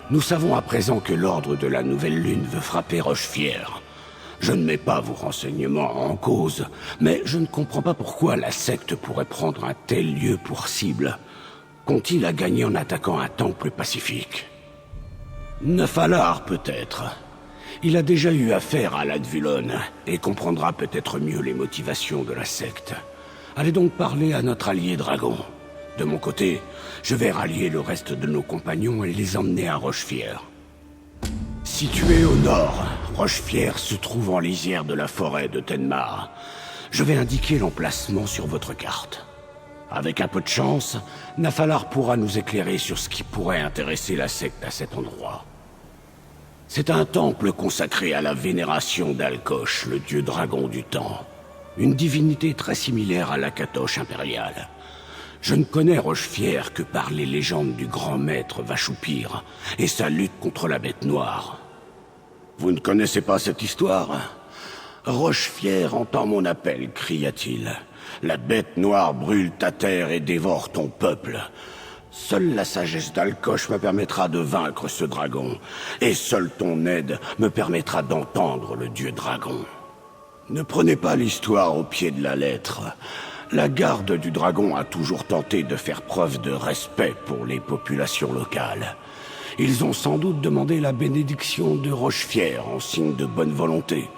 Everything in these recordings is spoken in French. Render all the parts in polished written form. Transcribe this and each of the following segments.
Nous savons à présent que l'Ordre de la Nouvelle Lune veut frapper Rochefière. Je ne mets pas vos renseignements en cause, mais je ne comprends pas pourquoi la secte pourrait prendre un tel lieu pour cible. Qu'ont-ils à gagner en attaquant un temple pacifique? Nefalar, peut-être. Il a déjà eu affaire à l'Advulon et comprendra peut-être mieux les motivations de la secte. Allez donc parler à notre allié dragon. De mon côté, je vais rallier le reste de nos compagnons et les emmener à Rochefière. Situé au nord, Rochefière se trouve en lisière de la forêt de Tenmar. Je vais indiquer l'emplacement sur votre carte. Avec un peu de chance, Nefalar pourra nous éclairer sur ce qui pourrait intéresser la secte à cet endroit. C'est un temple consacré à la vénération d'Alkosh, le dieu dragon du temps. Une divinité très similaire à l'Akatosh impériale. Je ne connais Rochefière que par les légendes du grand maître Vachoupir et sa lutte contre la bête noire. Vous ne connaissez pas cette histoire? Rochefière entend mon appel, cria-t-il. La bête noire brûle ta terre et dévore ton peuple. Seule la sagesse d'Alkosh me permettra de vaincre ce dragon, et seule ton aide me permettra d'entendre le dieu dragon. Ne prenez pas l'histoire au pied de la lettre. La garde du dragon a toujours tenté de faire preuve de respect pour les populations locales. Ils ont sans doute demandé la bénédiction de Rochefière en signe de bonne volonté.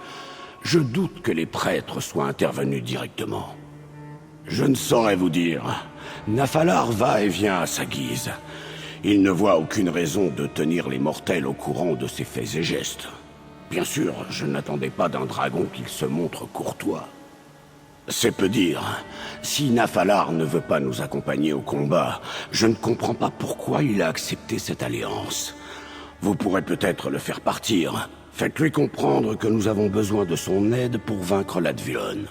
Je doute que les prêtres soient intervenus directement. Je ne saurais vous dire. Nefalar va et vient à sa guise. Il ne voit aucune raison de tenir les mortels au courant de ses faits et gestes. Bien sûr, je n'attendais pas d'un dragon qu'il se montre courtois. C'est peu dire. Si Nefalar ne veut pas nous accompagner au combat, je ne comprends pas pourquoi il a accepté cette alliance. Vous pourrez peut-être le faire partir. Faites-lui comprendre que nous avons besoin de son aide pour vaincre l'Advulon.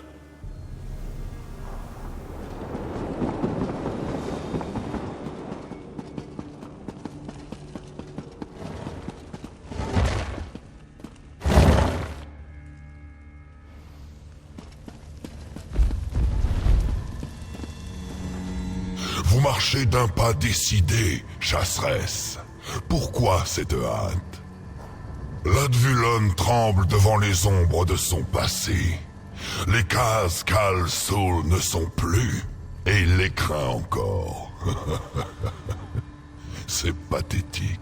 Vous marchez d'un pas décidé, chasseresse. Pourquoi cette hâte? L'Advulon tremble devant les ombres de son passé. Les cases Kal Soul ne sont plus, et il les craint encore. C'est pathétique.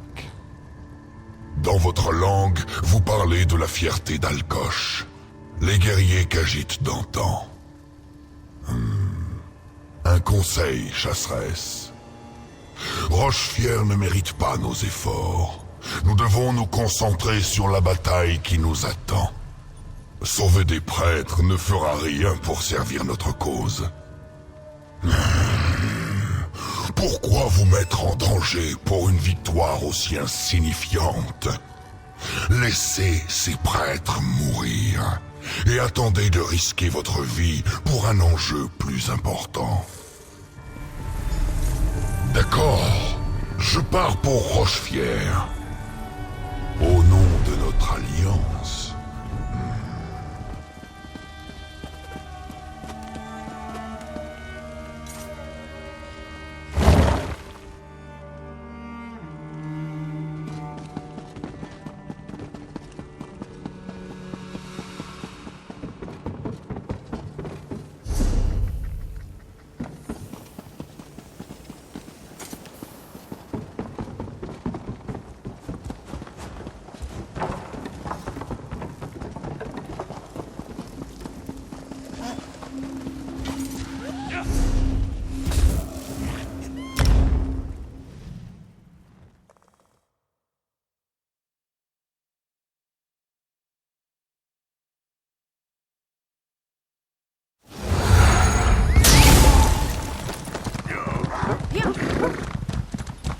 Dans votre langue, vous parlez de la fierté d'Alkosh, les guerriers qu'agitent d'antan. Un conseil, chasseresse. Rochefière ne mérite pas nos efforts. Nous devons nous concentrer sur la bataille qui nous attend. Sauver des prêtres ne fera rien pour servir notre cause. Pourquoi vous mettre en danger pour une victoire aussi insignifiante? Laissez ces prêtres mourir et attendez de risquer votre vie pour un enjeu plus important. D'accord, je pars pour Rochefière. Au nom de notre alliance.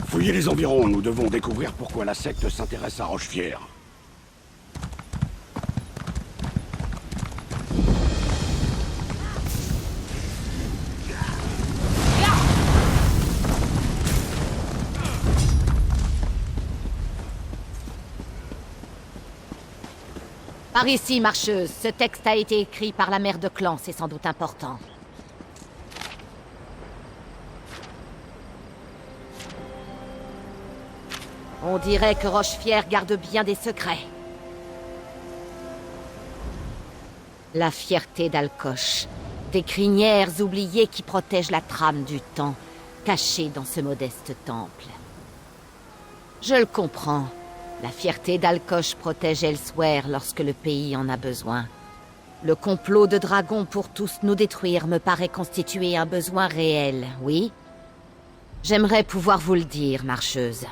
Fouillez les environs, nous devons découvrir pourquoi la secte s'intéresse à Rochefière. Par ici, marcheuse. Ce texte a été écrit par la mère de clan, c'est sans doute important. On dirait que Rochefière garde bien des secrets. La fierté d'Alcoche. Des crinières oubliées qui protègent la trame du temps, cachée dans ce modeste temple. Je le comprends. La fierté d'Alcoche protège Elsweyr lorsque le pays en a besoin. Le complot de dragons pour tous nous détruire me paraît constituer un besoin réel, oui? J'aimerais pouvoir vous le dire, marcheuse.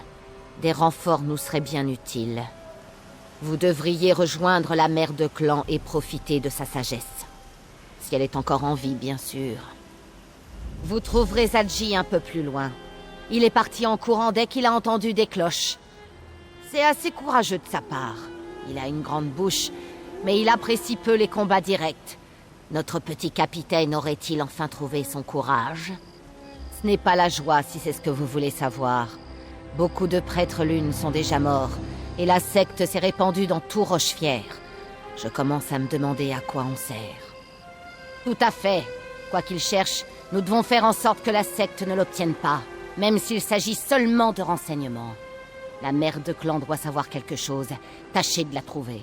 Des renforts nous seraient bien utiles. Vous devriez rejoindre la mère de clan et profiter de sa sagesse. Si elle est encore en vie, bien sûr. Vous trouverez Zadji un peu plus loin. Il est parti en courant dès qu'il a entendu des cloches. C'est assez courageux de sa part. Il a une grande bouche, mais il apprécie peu les combats directs. Notre petit capitaine aurait-il enfin trouvé son courage? Ce n'est pas la joie, si c'est ce que vous voulez savoir. Beaucoup de prêtres lunes sont déjà morts, et la secte s'est répandue dans tout Rochefière. Je commence à me demander à quoi on sert. Tout à fait. Quoi qu'il cherche, nous devons faire en sorte que la secte ne l'obtienne pas, même s'il s'agit seulement de renseignements. La mère de clan doit savoir quelque chose. Tâchez de la trouver.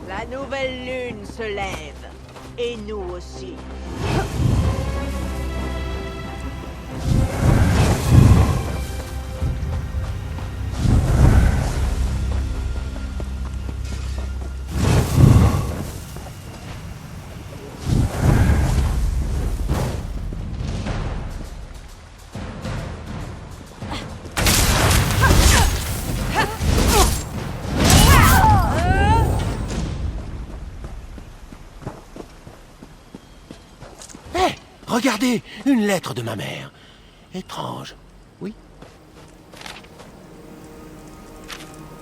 La nouvelle lune se lève. Et nous aussi. Regardez, une lettre de ma mère. Étrange, oui.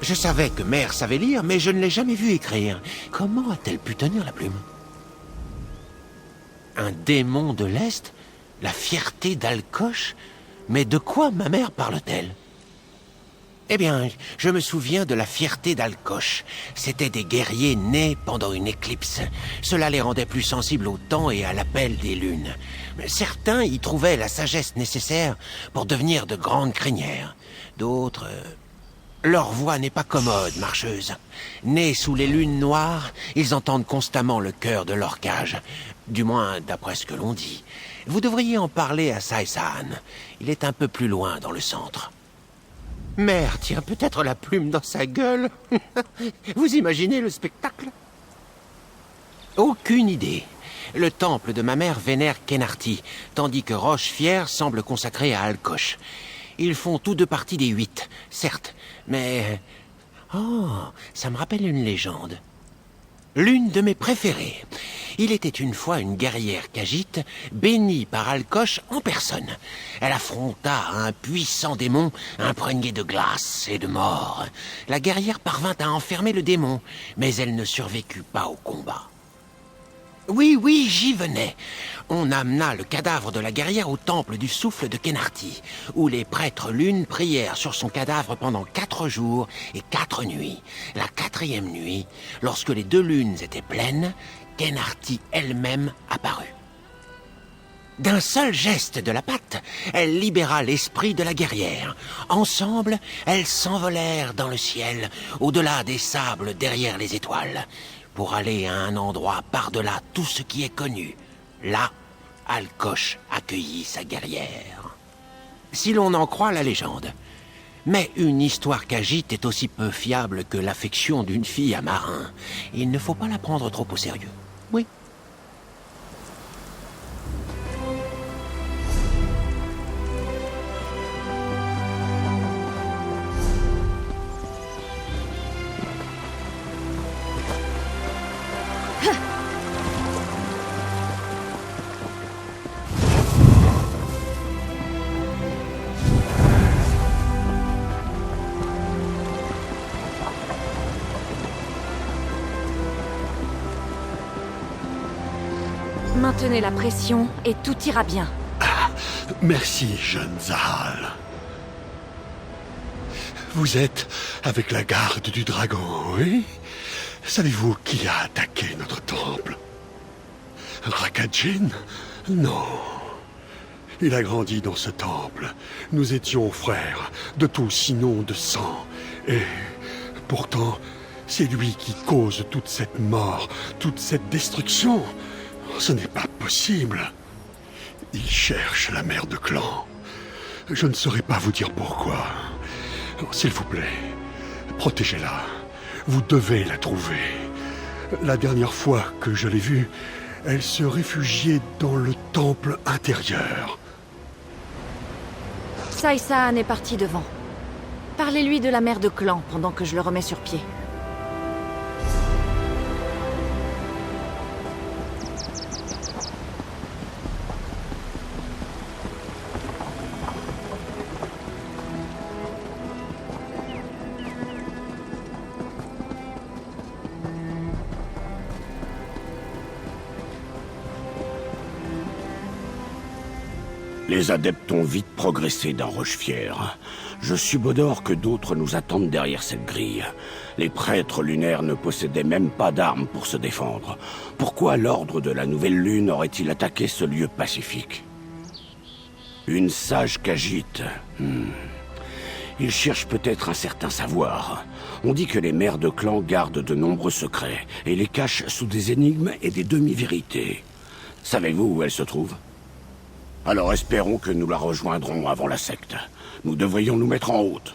Je savais que mère savait lire, mais je ne l'ai jamais vue écrire. Comment a-t-elle pu tenir la plume? Un démon de l'Est? La fierté d'Alcoche? Mais de quoi ma mère parle-t-elle? Eh bien, je me souviens de la fierté d'Alcoche. C'étaient des guerriers nés pendant une éclipse. Cela les rendait plus sensibles au temps et à l'appel des lunes. Certains y trouvaient la sagesse nécessaire pour devenir de grandes crinières. D'autres... Leur voix n'est pas commode, marcheuse. Nés sous les lunes noires, ils entendent constamment le cœur de leur cage. Du moins, d'après ce que l'on dit. Vous devriez en parler à Saïsan. Il est un peu plus loin dans le centre. Mère tient peut-être la plume dans sa gueule. Vous imaginez le spectacle? Aucune idée. Le temple de ma mère vénère Kennarty, tandis que Rochefière semble consacré à Alcoche. Ils font tous deux partie des 8, certes, mais... Oh, ça me rappelle une légende. L'une de mes préférées. Il était une fois une guerrière Khajiit, bénie par Alcoche en personne. Elle affronta un puissant démon imprégné de glace et de mort. La guerrière parvint à enfermer le démon, mais elle ne survécut pas au combat. Oui, j'y venais. On amena le cadavre de la guerrière au temple du souffle de Kennarty, où les prêtres lunes prièrent sur son cadavre pendant 4 jours et 4 nuits. La 4e nuit, lorsque les 2 lunes étaient pleines, Kennarty elle-même apparut. D'un seul geste de la patte, elle libéra l'esprit de la guerrière. Ensemble, elles s'envolèrent dans le ciel, au-delà des sables derrière les étoiles, pour aller à un endroit par-delà tout ce qui est connu. Là, Alcoche accueillit sa guerrière. Si l'on en croit la légende. Mais une histoire Khajiit est aussi peu fiable que l'affection d'une fille à marin. Il ne faut pas la prendre trop au sérieux. Oui. Maintenez la pression et tout ira bien. Merci, jeune Zahal. Vous êtes avec la garde du dragon, oui? Savez-vous qui a attaqué notre temple? Rakajin? Non. Il a grandi dans ce temple. Nous étions frères, de tout sinon de sang. Et pourtant, c'est lui qui cause toute cette mort, toute cette destruction. Ce n'est pas possible. Il cherche la mère de clan. Je ne saurais pas vous dire pourquoi. S'il vous plaît, protégez-la. Vous devez la trouver. La dernière fois que je l'ai vue, elle se réfugiait dans le temple intérieur. Saïsaan est parti devant. Parlez-lui de la mère de clan pendant que je le remets sur pied. Les adeptes ont vite progressé dans Rochefière. Je subodore que d'autres nous attendent derrière cette grille. Les prêtres lunaires ne possédaient même pas d'armes pour se défendre. Pourquoi l'ordre de la Nouvelle Lune aurait-il attaqué ce lieu pacifique? Une sage Khajiit. Il cherche peut-être un certain savoir. On dit que les mères de clan gardent de nombreux secrets et les cachent sous des énigmes et des demi-vérités. Savez-vous où elle se trouve? Alors espérons que nous la rejoindrons avant la secte. Nous devrions nous mettre en route.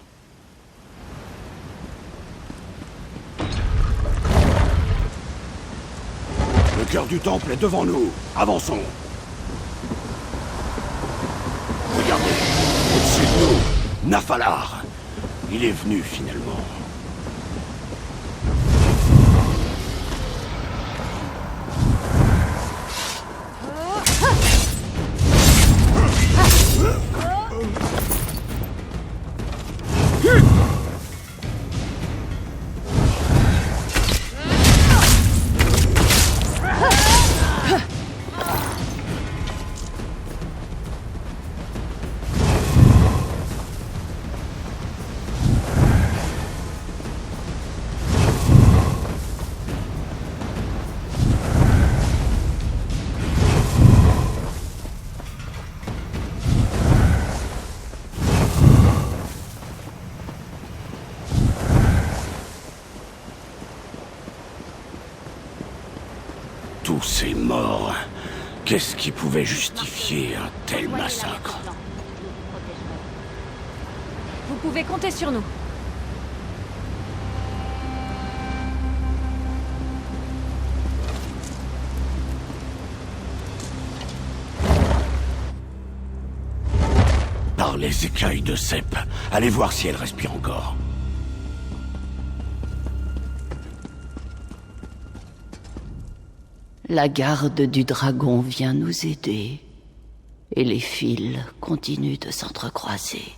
Le cœur du temple est devant nous. Avançons. Regardez, au-dessus de nous, Nafalar. Il est venu finalement. Tous ces morts, qu'est-ce qui pouvait justifier un tel massacre? Vous pouvez compter sur nous. Par les écailles de Cep, allez voir si elle respire encore. La garde du dragon vient nous aider, et les fils continuent de s'entrecroiser.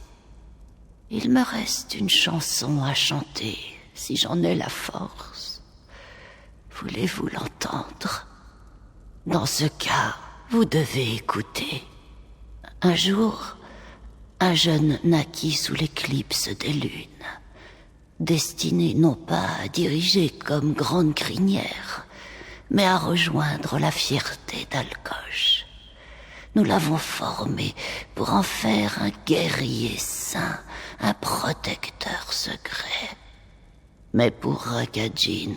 Il me reste une chanson à chanter, si j'en ai la force. Voulez-vous l'entendre? Dans ce cas, vous devez écouter. Un jour, un jeune naquit sous l'éclipse des lunes, destiné non pas à diriger comme grande crinière, mais à rejoindre la fierté d'Alkosh. Nous l'avons formé pour en faire un guerrier saint, un protecteur secret. Mais pour Rakajin,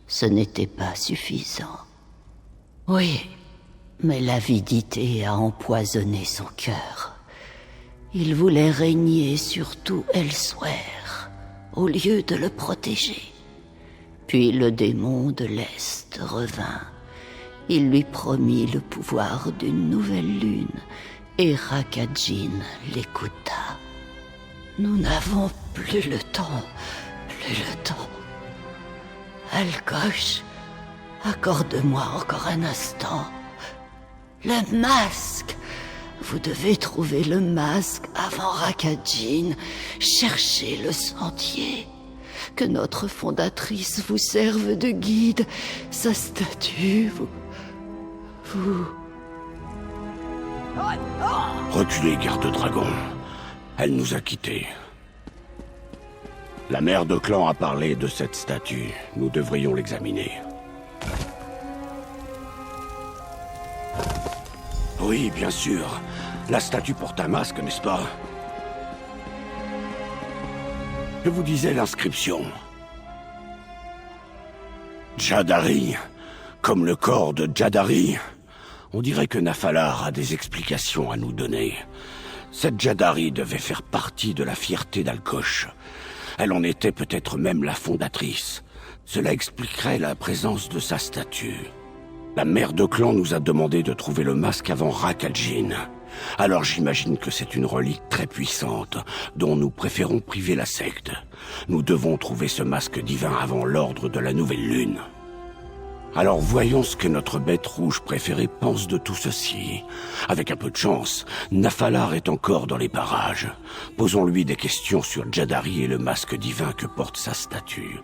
ce n'était pas suffisant. Oui, mais l'avidité a empoisonné son cœur. Il voulait régner sur tout Elsweyr, au lieu de le protéger. Puis le démon de l'Est revint. Il lui promit le pouvoir d'une nouvelle lune, et Rakajin l'écouta. Nous n'avons plus le temps, plus le temps. Alkosh, accorde-moi encore un instant. Le masque! Vous devez trouver le masque avant Rakajin. Cherchez le sentier. Que notre fondatrice vous serve de guide. Sa statue, vous... Reculez, garde-dragon. Elle nous a quittés. La mère de clan a parlé de cette statue. Nous devrions l'examiner. Oui, bien sûr. La statue porte un masque, n'est-ce pas? Que vous disait l'inscription? Jadari, comme le corps de Jadari. On dirait que Nafalar a des explications à nous donner. Cette Jadari devait faire partie de la fierté d'Alkosh. Elle en était peut-être même la fondatrice. Cela expliquerait la présence de sa statue. La mère de clan nous a demandé de trouver le masque avant Rakajin. Alors j'imagine que c'est une relique très puissante, dont nous préférons priver la secte. Nous devons trouver ce masque divin avant l'ordre de la nouvelle lune. Alors voyons ce que notre bête rouge préférée pense de tout ceci. Avec un peu de chance, Nafalar est encore dans les parages. Posons-lui des questions sur Jadari et le masque divin que porte sa statue.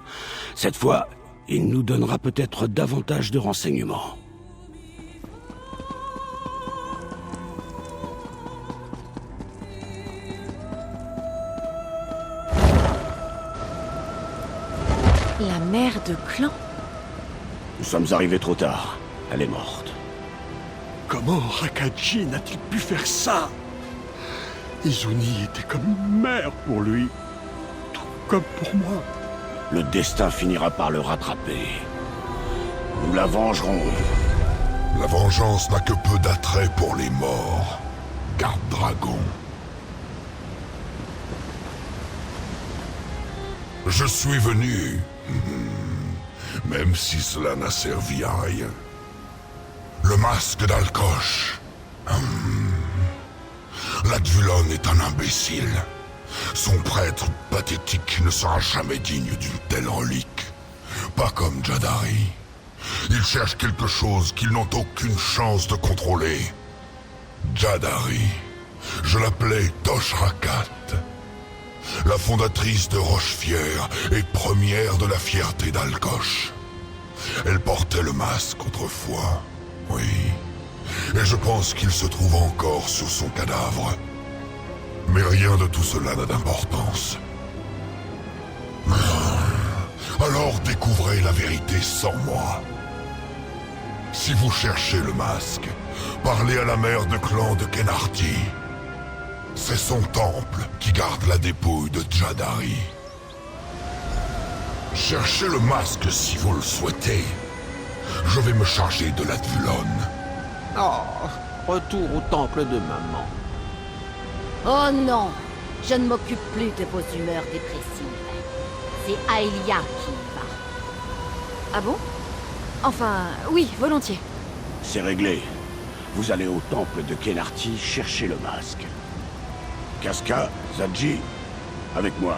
Cette fois, il nous donnera peut-être davantage de renseignements. La mère de clan? Nous sommes arrivés trop tard. Elle est morte. Comment Rakajin a-t-il pu faire ça? Izuni était comme une mère pour lui. Tout comme pour moi. Le destin finira par le rattraper. Nous la vengerons. La vengeance n'a que peu d'attrait pour les morts. Garde dragon. Je suis venu. Même si cela n'a servi à rien. Le masque d'Alkosh. Ladvulon est un imbécile. Son prêtre pathétique ne sera jamais digne d'une telle relique. Pas comme Jadari. Ils cherchent quelque chose qu'ils n'ont aucune chance de contrôler. Jadari. Je l'appelais Toshrakat. La fondatrice de Rochefière et première de la fierté d'Alkosh. Elle portait le masque autrefois, oui. Et je pense qu'il se trouve encore sur son cadavre. Mais rien de tout cela n'a d'importance. Alors découvrez la vérité sans moi. Si vous cherchez le masque, parlez à la mère de clan de Khenarti. C'est son temple qui garde la dépouille de Jadari. Cherchez le masque si vous le souhaitez. Je vais me charger de Ladvulon. Oh, retour au temple de maman. Oh non, je ne m'occupe plus de vos humeurs dépressives. C'est Aelia qui y va. Ah bon? Enfin, oui, volontiers. C'est réglé. Vous allez au temple de Khenarti chercher le masque. Casca, Zadji, avec moi.